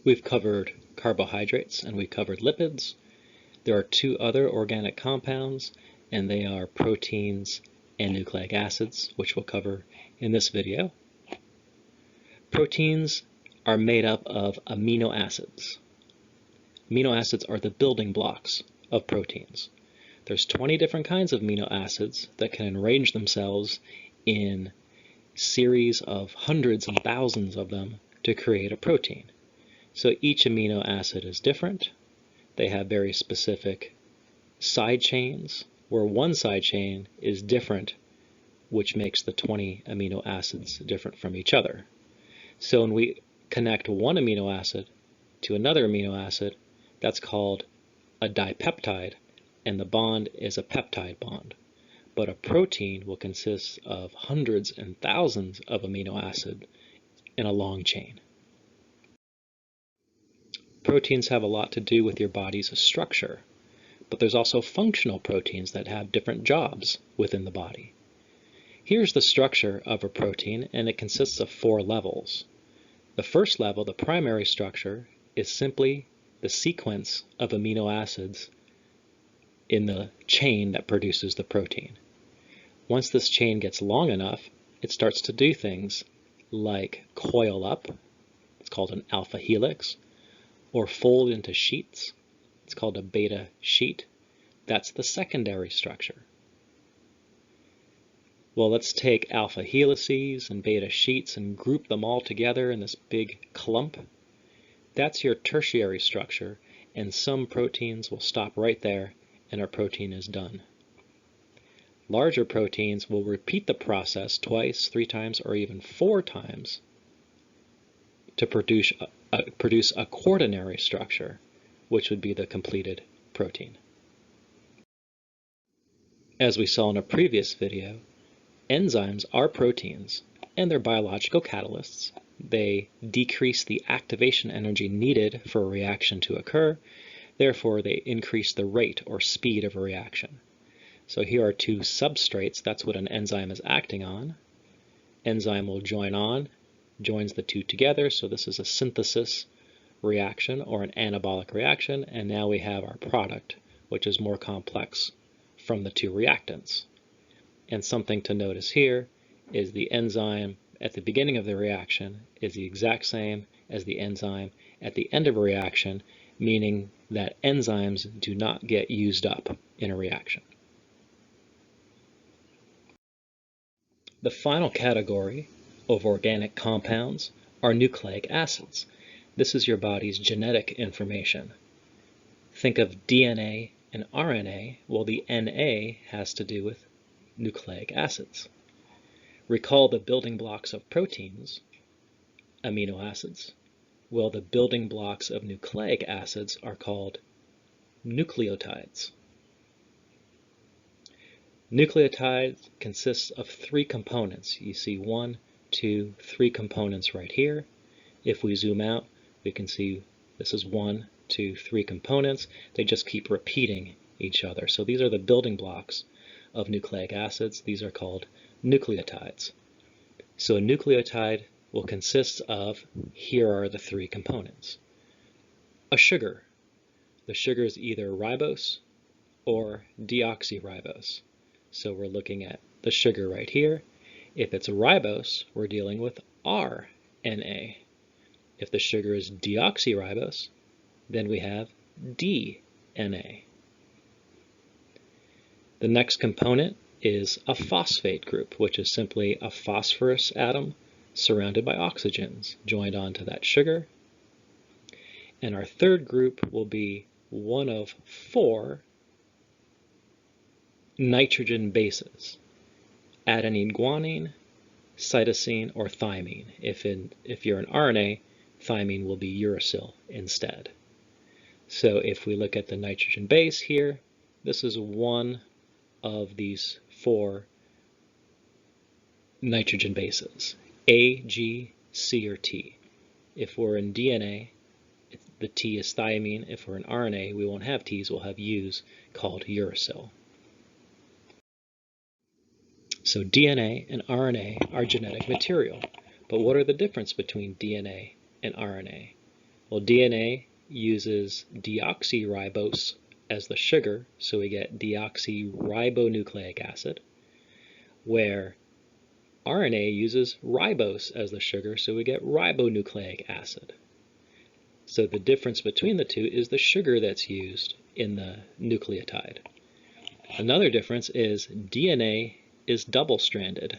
We've covered carbohydrates and we've covered lipids. There are two other organic compounds, and they are proteins and nucleic acids, which we'll cover in this video. Proteins are made up of amino acids. Amino acids are the building blocks of proteins. There's 20 different kinds of amino acids that can arrange themselves in series of hundreds and thousands of them to create a protein. So each amino acid is different. They have very specific side chains, where one side chain is different, which makes the 20 amino acids different from each other. So when we connect one amino acid to another amino acid, that's called a dipeptide, and the bond is a peptide bond. But a protein will consist of hundreds and thousands of amino acids in a long chain. Proteins have a lot to do with your body's structure, but there's also functional proteins that have different jobs within the body. Here's the structure of a protein, and it consists of 4 levels. The first level, the primary structure, is simply the sequence of amino acids in the chain that produces the protein. Once this chain gets long enough, it starts to do things like coil up, it's called an alpha helix, or fold into sheets, it's called a beta sheet. That's the secondary structure. Well, let's take alpha helices and beta sheets and group them all together in this big clump. That's your tertiary structure, and some proteins will stop right there and our protein is done. Larger proteins will repeat the process twice, 3 times, or even 4 times to produce a quaternary structure, which would be the completed protein. As we saw in a previous video, enzymes are proteins, and they're biological catalysts. They decrease the activation energy needed for a reaction to occur. Therefore, they increase the rate or speed of a reaction. So here are 2 substrates. That's what an enzyme is acting on. Enzyme will joins the 2 together. So this is a synthesis reaction or an anabolic reaction. And now we have our product, which is more complex from the 2 reactants. And something to notice here is the enzyme at the beginning of the reaction is the exact same as the enzyme at the end of a reaction, meaning that enzymes do not get used up in a reaction. The final category of organic compounds are nucleic acids. This is your body's genetic information. Think of DNA and RNA. Well, the Na has to do with nucleic acids. Recall the building blocks of proteins, amino acids. Well, the building blocks of nucleic acids are called nucleotides. Nucleotides consists of 3 components. You see 1, 2, 3 components right here. If we zoom out, we can see this is 1, 2, 3 components. They just keep repeating each other. So these are the building blocks of nucleic acids. These are called nucleotides. So a nucleotide will consist of, here are the 3 components. A sugar. The sugar is either ribose or deoxyribose. So we're looking at the sugar right here. If it's ribose, we're dealing with RNA. If the sugar is deoxyribose, then we have DNA. The next component is a phosphate group, which is simply a phosphorus atom surrounded by oxygens joined onto that sugar. And our third group will be one of 4 nitrogen bases: adenine, guanine, cytosine, or thymine. If you're an RNA, thymine will be uracil instead. So if we look at the nitrogen base here, this is one of these 4 nitrogen bases, A, G, C, or T. If we're in DNA, the T is thymine. If we're in RNA, we won't have T's, we'll have U's, called uracil. So DNA and RNA are genetic material. But what are the difference between DNA and RNA? Well, DNA uses deoxyribose as the sugar, so we get deoxyribonucleic acid, where RNA uses ribose as the sugar, so we get ribonucleic acid. So the difference between the two is the sugar that's used in the nucleotide. Another difference is DNA is double-stranded.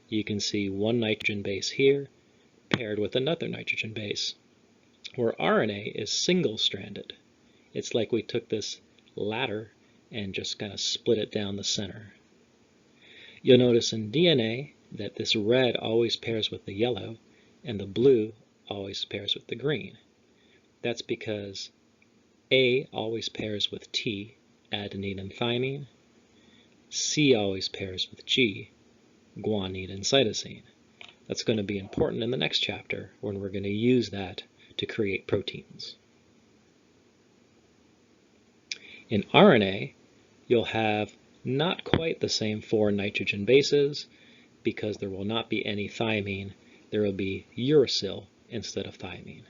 You can see one nitrogen base here paired with another nitrogen base, where RNA is single-stranded. It's like we took this ladder and just kind of split it down the center. You'll notice in DNA that this red always pairs with the yellow and the blue always pairs with the green. That's because A always pairs with T, adenine and thymine. C always pairs with G, guanine and cytosine. That's going to be important in the next chapter when we're going to use that to create proteins. In RNA, you'll have not quite the same 4 nitrogen bases because there will not be any thymine. There will be uracil instead of thymine.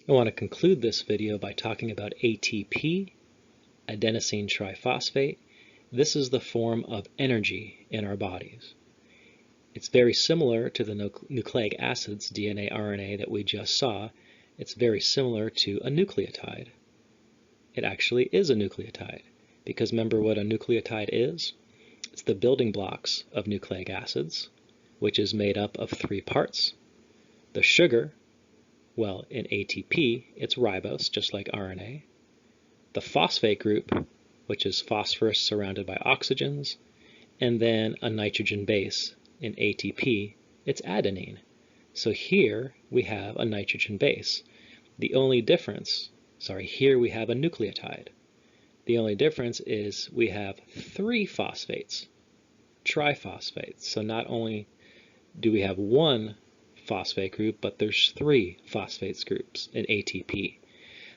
I want to conclude this video by talking about ATP, adenosine triphosphate. This is the form of energy in our bodies. It's very similar to the nucleic acids, DNA, RNA, that we just saw. It's very similar to a nucleotide. It actually is a nucleotide, because remember what a nucleotide is? It's the building blocks of nucleic acids, which is made up of 3 parts. The sugar, well, in ATP, it's ribose, just like RNA. The phosphate group, which is phosphorus surrounded by oxygens, and then a nitrogen base. In ATP, it's adenine. So here we have a nitrogen base. The only difference, here we have a nucleotide. The only difference is we have 3 phosphates, triphosphates. So not only do we have 1 phosphate group, but there's 3 phosphates groups in ATP.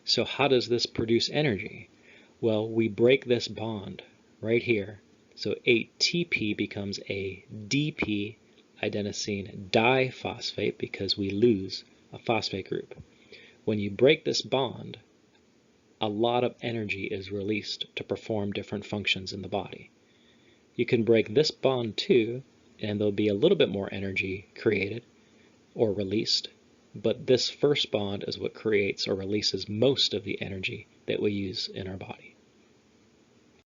So how does this produce energy? Well, we break this bond right here. So ATP becomes a DP, adenosine diphosphate, because we lose a phosphate group. When you break this bond, a lot of energy is released to perform different functions in the body. You can break this bond too, and there'll be a little bit more energy created or released, but this first bond is what creates or releases most of the energy that we use in our body.